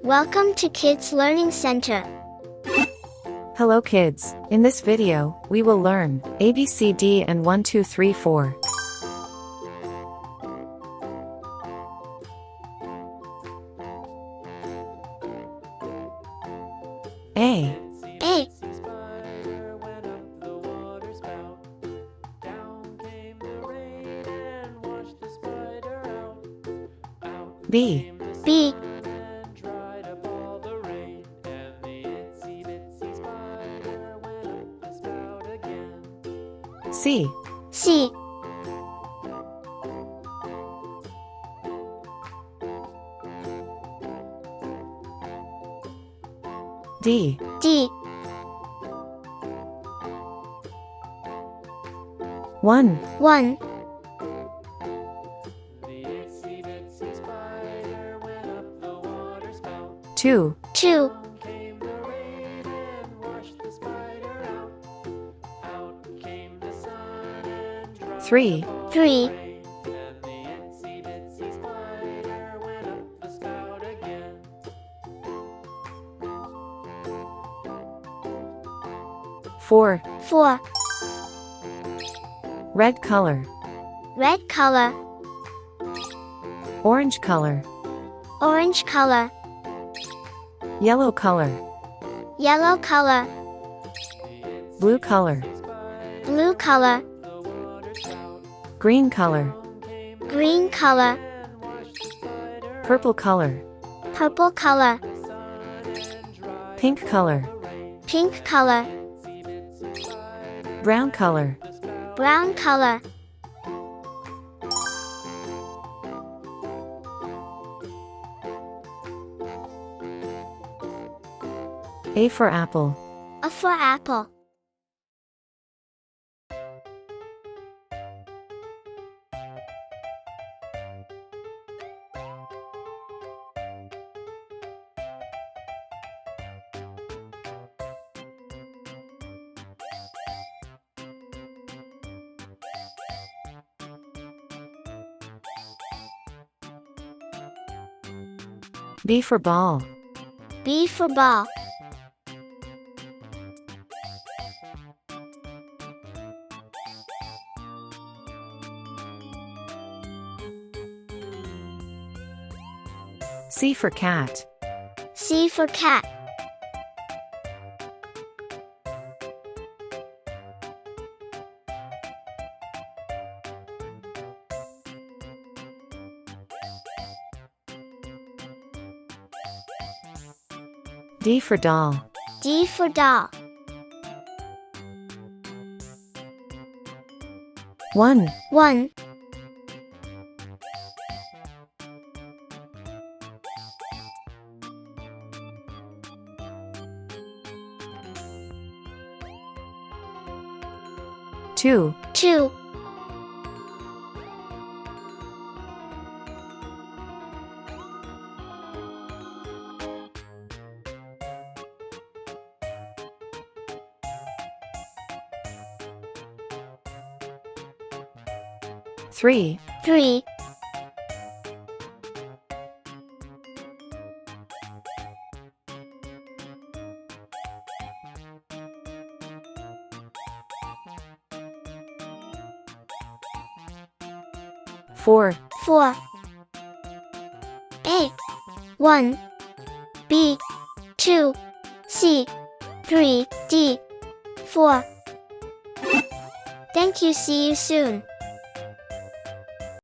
Welcome to Kids Learning Center. Hello kids, in this video, we will learn ABCD and 1 2 3 4. A. A. B. B. C. C. D. D. 1. 1. 2. 2. 3. 3. 4. 4. Red color. Red color. Orange color. Orange color. Yellow color. Yellow color. Blue color. Blue color. Green color. Green color. Purple color. Purple color. Pink color. Pink color. Brown color. Brown color. A for apple. A for apple. B for ball. B for ball. C for cat. C for cat. D for doll. D for doll. 1. 1. 2. 2. 3. 3. 4. 4. A. 1. B. 2. C. 3. D. 4. Thank you. See you soon.